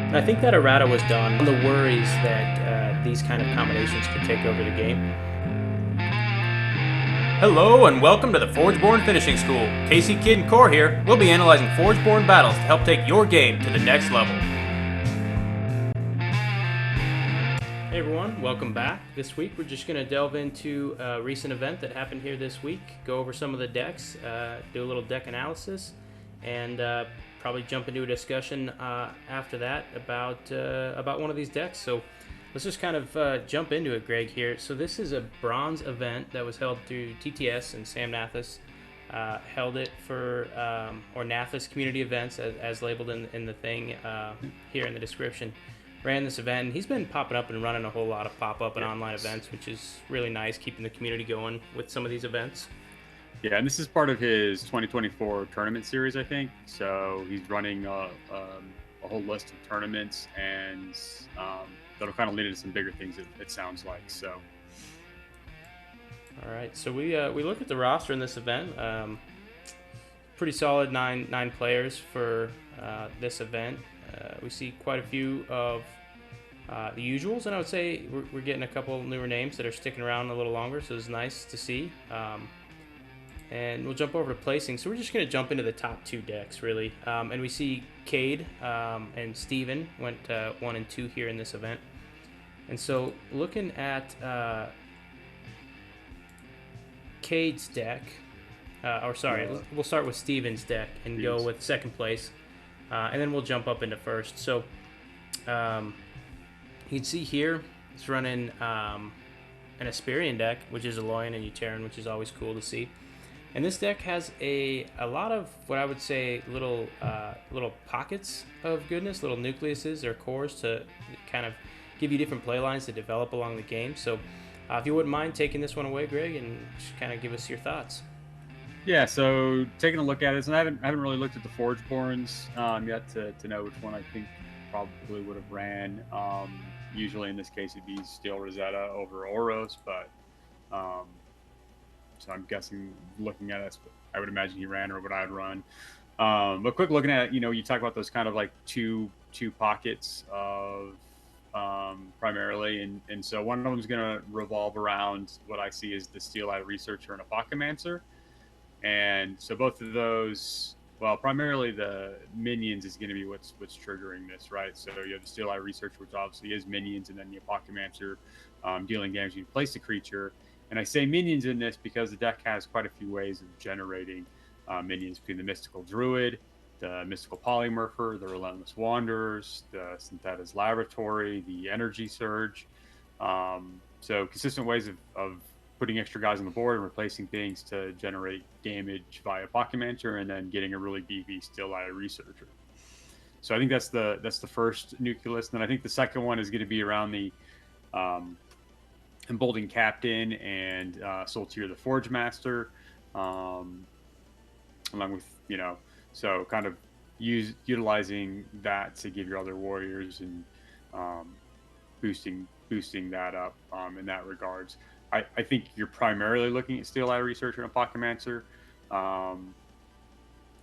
And I think that errata was done on the worries that these kind of combinations could take over the game. Hello and welcome to the Forgeborn Finishing School. Casey, Kid, and Core here. We'll be analyzing Forgeborn battles to help take your game to the next level. Hey everyone, welcome back. This week we're just going to delve into a recent event that happened here this week, go over some of the decks, do a little deck analysis, and probably jump into a discussion after that about one of these decks. So let's just kind of jump into it, Greg, here. So this is a bronze event that was held through TTS, and Sam Nathis held it for, or Nathis Community Events, as labeled in the thing here in the description. Ran this event, and he's been popping up and running a whole lot of pop-up and online events, which is really nice, keeping the community going with some of these events. Yeah, and this is part of his 2024 tournament series, I think. So he's running a whole list of tournaments, and that'll kind of lead into some bigger things, it sounds like. So, all right, so we look at the roster in this event. Pretty solid nine players for this event. We see quite a few of the usuals, and I would say we're getting a couple newer names that are sticking around a little longer, so it's nice to see. And we'll jump over to placing. So we're just going to jump into the top two decks, really. And we see Cade and Steven went 1 and 2 here in this event. And so looking at Cade's deck, we'll start with Steven's deck and go with second place. And then we'll jump up into first. So you can see here it's running an Asperian deck, which is a Loyan and Uteran, which is always cool to see. And this deck has a lot of what I would say little pockets of goodness, little nucleuses or cores to kind of give you different play lines to develop along the game. So if you wouldn't mind taking this one away, Greg, and just kind of give us your thoughts. Yeah, so taking a look at it, and I haven't really looked at the Forgeborns yet to know which one I think probably would have ran. Usually in this case it'd be Steel Rosetta over Oros, but so I'm guessing looking at it, I would imagine he ran or what I'd run. But quick looking at it, you talk about those kind of like two pockets of primarily, and so one of them is going to revolve around what I see as the Steel-Eyed Researcher and Apocamancer. And so both of those, well, primarily the minions is going to be what's triggering this, right? So you have the Steel-Eyed Researcher, which obviously is minions, and then the Apocamancer dealing damage. You place a creature. And I say minions in this because the deck has quite a few ways of generating minions, between the Mystical Druid, the Mystical Polymorpher, the Relentless Wanderers, the Syntheta's Laboratory, the Energy Surge. So consistent ways of putting extra guys on the board and replacing things to generate damage via Apocamancer, and then getting a really beefy Steel-Eyed Researcher. So I think that's the first nucleus. And then I think the second one is going to be around the Emboldened Captain and Soltier the Forge Master, along with, so kind of utilizing that to give your other warriors and boosting that up in that regards. I think you're primarily looking at Steel-Eyed Researcher and Apocamancer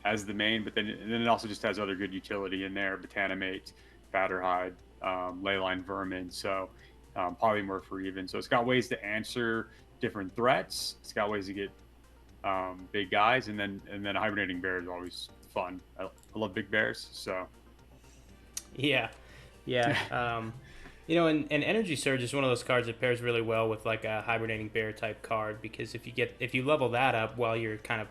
as the main, but then it also just has other good utility in there: Botanimate, Batterhide, Leyline Vermin, so Polymorpher even. So it's got ways to answer different threats. It's got ways to get big guys, and then Hibernating Bear is always fun. I love big bears, so Yeah. And Energy Surge is one of those cards that pairs really well with like a Hibernating Bear type card, because if you level that up while you're kind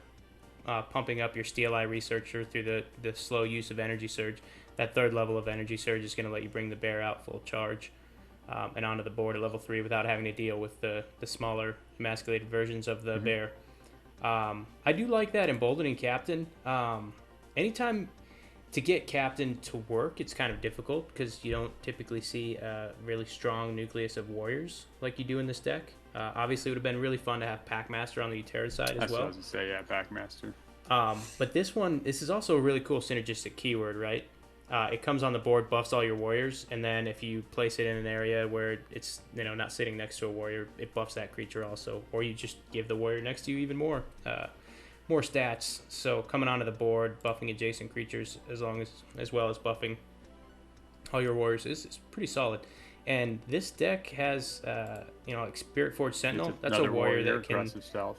of pumping up your Steel-Eyed Researcher through the slow use of Energy Surge, that third level of Energy Surge is going to let you bring the bear out full charge and onto the board at level 3 without having to deal with the smaller emasculated versions of the bear. I do like that Emboldening Captain. Anytime to get Captain to work, it's kind of difficult because you don't typically see a really strong nucleus of warriors like you do in this deck. Obviously, it would have been really fun to have Packmaster on the Uteran side as well. That's what I was going to say, yeah, Packmaster. But this is also a really cool synergistic keyword, right? It comes on the board, buffs all your warriors, and then if you place it in an area where it's not sitting next to a warrior, it buffs that creature also. Or you just give the warrior next to you even more stats. So coming onto the board, buffing adjacent creatures as well as buffing all your warriors is pretty solid. And this deck has, like Spirit Forge Sentinel. That's a warrior that can, aggressive stealth.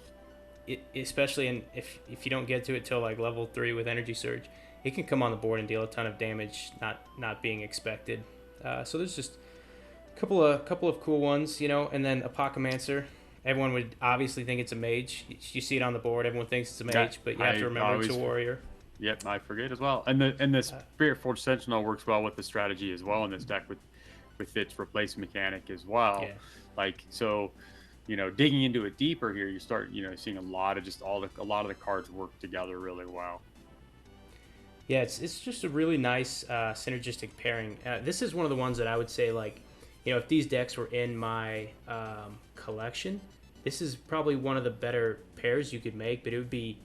Especially if you don't get to it till like level 3 with Energy Surge, it can come on the board and deal a ton of damage, not being expected. So there's just a couple of cool ones, and then Apocalypser. Everyone would obviously think it's a mage. You see it on the board, everyone thinks it's a mage, but you have to remember it's a warrior. Yep, I forget as well. And the Spirit Forge Sentinel works well with the strategy as well in this deck with its replace mechanic as well. Yeah. Like, so, digging into it deeper here, you start, seeing a lot of the cards work together really well. Yeah, it's just a really nice synergistic pairing. This is one of the ones that I would say, like, if these decks were in my collection, this is probably one of the better pairs you could make, but it would be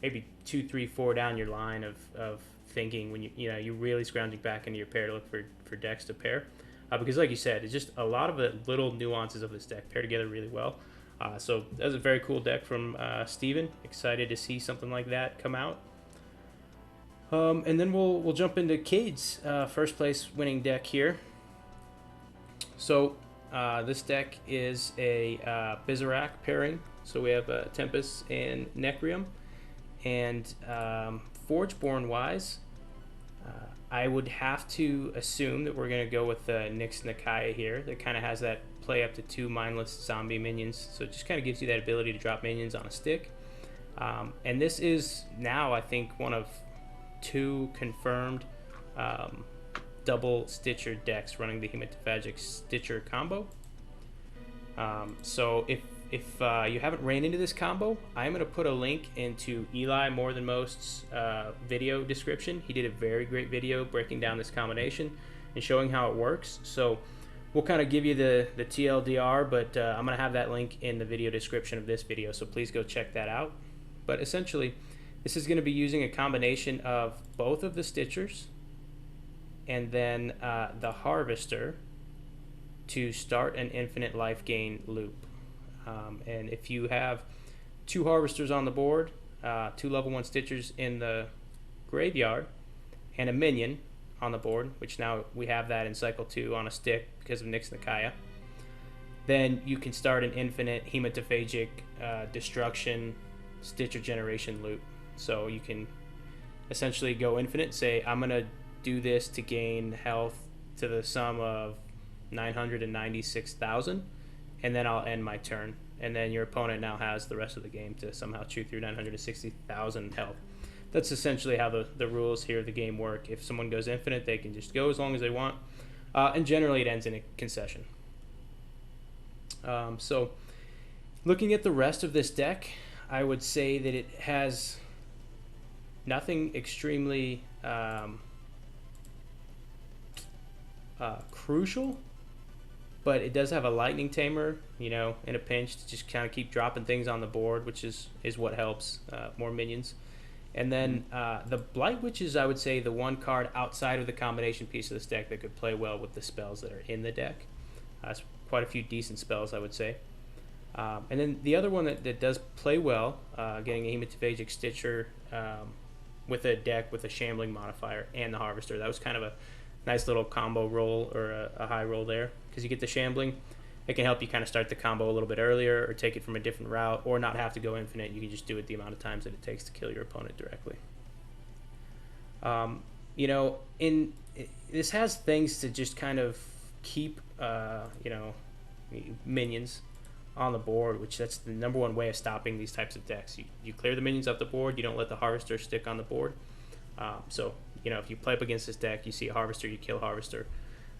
maybe 2, 3, 4 down your line of thinking when you're really scrounging back into your pair to look for decks to pair. Because like you said, it's just a lot of the little nuances of this deck pair together really well. So that's a very cool deck from Steven. Excited to see something like that come out. And then we'll jump into Cade's first place winning deck here. So this deck is a Bizarak pairing. So we have Tempest and Necrium. And Forgeborn wise, I would have to assume that we're going to go with Nyx Nakia here. That kind of has that play up to 2 mindless zombie minions. So it just kind of gives you that ability to drop minions on a stick. And this is now, I think, one of 2 confirmed double Stitcher decks running the Hematophagic Stitcher combo. So if you haven't ran into this combo, I'm going to put a link into Eli More Than Most's video description. He did a very great video breaking down this combination and showing how it works. So we'll kind of give you the TLDR, but I'm going to have that link in the video description of this video, so please go check that out. But essentially, this is going to be using a combination of both of the Stitchers and then the Harvester to start an infinite life gain loop. And if you have 2 Harvesters on the board, 2 level 1 Stitchers in the graveyard, and a minion on the board, which now we have that in cycle 2 on a stick because of Nyx Nakia, then you can start an infinite Hematophagic destruction Stitcher generation loop. So you can essentially go infinite, say I'm going to do this to gain health to the sum of 996,000, and then I'll end my turn. And then your opponent now has the rest of the game to somehow chew through 960,000 health. That's essentially how the rules here of the game work. If someone goes infinite, they can just go as long as they want. And generally it ends in a concession. So looking at the rest of this deck, I would say that it has nothing extremely crucial, but it does have a lightning tamer, in a pinch to just kind of keep dropping things on the board, which is what helps, more minions. And then the Blight Witch is, I would say, the one card outside of the combination piece of this deck that could play well with the spells that are in the deck. It's quite a few decent spells, I would say. And then the other one that does play well, getting a Hematophagic Stitcher with a deck with a Shambling modifier and the Harvester. That was kind of a nice little combo roll, or a high roll there, because you get the Shambling. It can help you kind of start the combo a little bit earlier, or take it from a different route, or not have to go infinite. You can just do it the amount of times that it takes to kill your opponent directly. This has things to just kind of keep minions on the board, which that's the number one way of stopping these types of decks. You clear the minions off the board. You don't let the Harvester stick on the board. So if you play up against this deck, you see a Harvester, you kill Harvester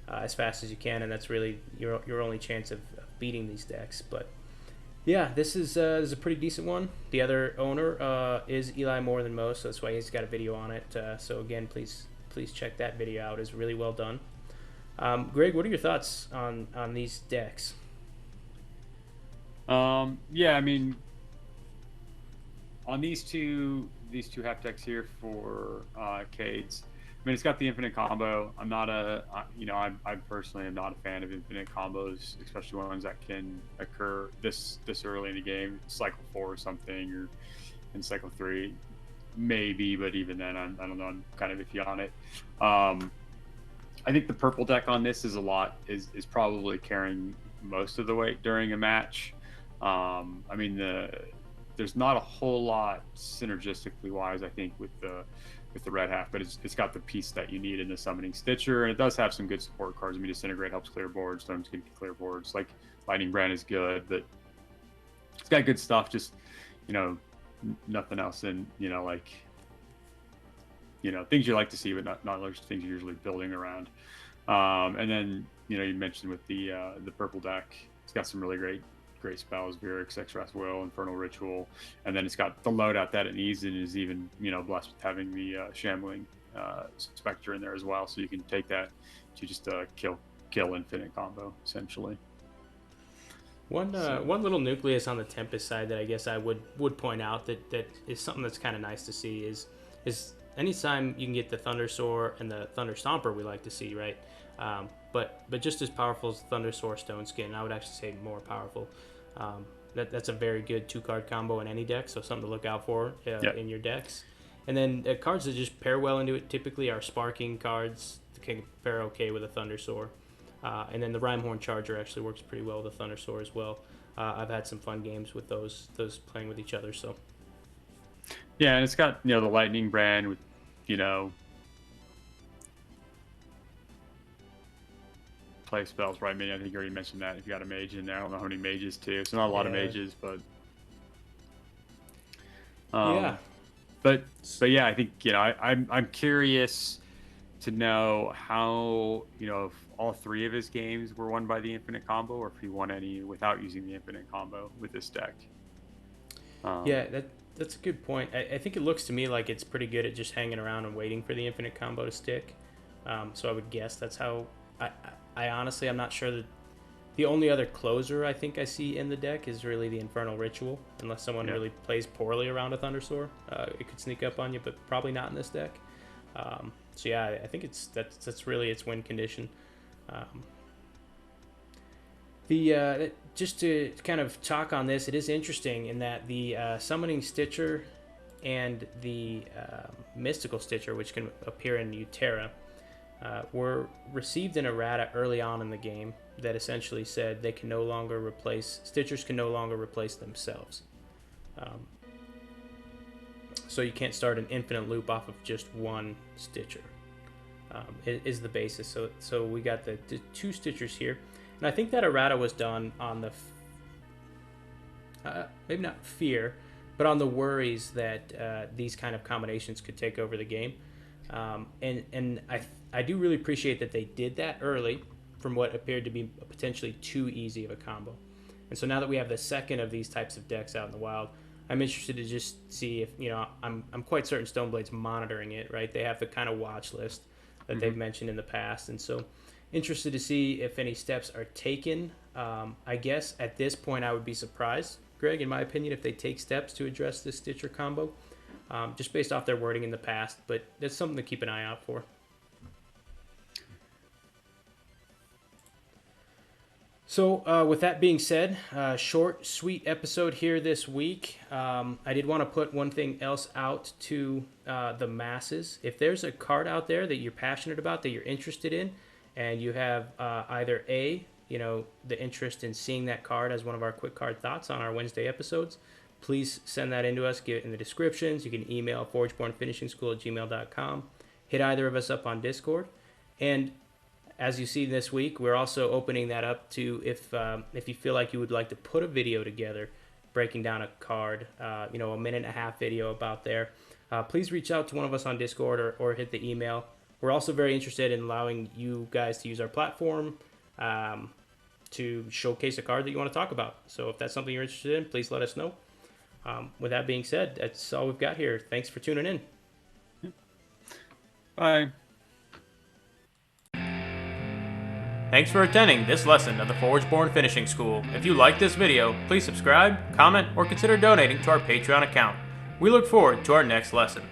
as fast as you can, and that's really your only chance of beating these decks. But yeah, this is a pretty decent one. The other owner is Eli More Than Most, so that's why he's got a video on it. So again, please check that video out. It's really well done. Greg, what are your thoughts on these decks? Yeah, I mean, on these two half decks here for Cades, I mean, it's got the infinite combo. I'm not I personally am not a fan of infinite combos, especially ones that can occur this early in the game, cycle 4 or something, or in cycle 3, maybe. But even then, I don't know. I'm kind of iffy on it. I think the purple deck on this is is probably carrying most of the weight during a match. I mean, there's not a whole lot synergistically wise, I think, with the red half, but it's got the piece that you need in the summoning Stitcher, and it does have some good support cards. I mean, Disintegrate helps clear boards, Stones can clear boards. Like Lightning Brand is good, but it's got good stuff. Just nothing else in things you like to see, but not those things you're usually building around. And then you mentioned with the purple deck, it's got some really great spells: Vyrix, Extract Will, Infernal Ritual, and then it's got the loadout that it needs, and is even blessed with having the Shambling Spectre in there as well, so you can take that to just kill infinite combo essentially. One little nucleus on the Tempest side that I guess I would point out that is something that's kind of nice to see is anytime you can get the Thundersoar and the Thunder Stomper, we like to see, right? But just as powerful as Thundersoar Stone Skin, I would actually say more powerful. That's a very good 2-card combo in any deck, so something to look out for in your decks. And then cards that just pair well into it typically are Sparking cards that can pair okay with a Thundersoar. And then the Rhymehorn Charger actually works pretty well with the Thundersoar as well. I've had some fun games with those playing with each other. So yeah, and it's got the Lightning Brand with play spells, right? I mean, I think you already mentioned that. If you got a mage in there, I don't know how many mages too. It's not a lot of mages, but But yeah, I think I'm curious to know how if all 3 of his games were won by the infinite combo, or if he won any without using the infinite combo with this deck. That's a good point. I think it looks to me like it's pretty good at just hanging around and waiting for the infinite combo to stick. So I would guess that's how. I honestly, I'm not sure that the only other closer I think I see in the deck is really the Infernal Ritual, unless someone really plays poorly around a Thundersoar. It could sneak up on you, but probably not in this deck. So yeah, I think that's really its win condition. Just to kind of talk on this, it is interesting in that the Summoning Stitcher and the Mystical Stitcher, which can appear in Utera, were received in errata early on in the game that essentially said they can no longer replace Stitchers can no longer replace themselves. So you can't start an infinite loop off of just one Stitcher. Is the basis. So we got the 2 Stitchers here, and I think that errata was done on the maybe not fear, but on the worries that these kind of combinations could take over the game. And I do really appreciate that they did that early from what appeared to be potentially too easy of a combo. And so now that we have the second of these types of decks out in the wild, I'm interested to just see if I'm quite certain Stoneblade's monitoring it, right? They have the kind of watch list that they've mentioned in the past, and so interested to see if any steps are taken. I guess at this point I would be surprised, Greg, in my opinion, if they take steps to address this Stitcher combo, just based off their wording in the past, but that's something to keep an eye out for. So with that being said, short, sweet episode here this week. I did want to put one thing else out to the masses. If there's a card out there that you're passionate about, that you're interested in, and you have either the interest in seeing that card as one of our quick card thoughts on our Wednesday episodes, please send that in to us. Get it in the descriptions. You can email ForgebornFinishingSchool@gmail.com. Hit either of us up on Discord. And as you see this week, we're also opening that up to if you feel like you would like to put a video together breaking down a card, a minute and a half video about there, please reach out to one of us on Discord or hit the email. We're also very interested in allowing you guys to use our platform to showcase a card that you want to talk about. So if that's something you're interested in, please let us know. With that being said, that's all we've got here. Thanks for tuning in. Bye. Thanks for attending this lesson of the Forgeborn Finishing School. If you like this video, please subscribe, comment, or consider donating to our Patreon account. We look forward to our next lesson.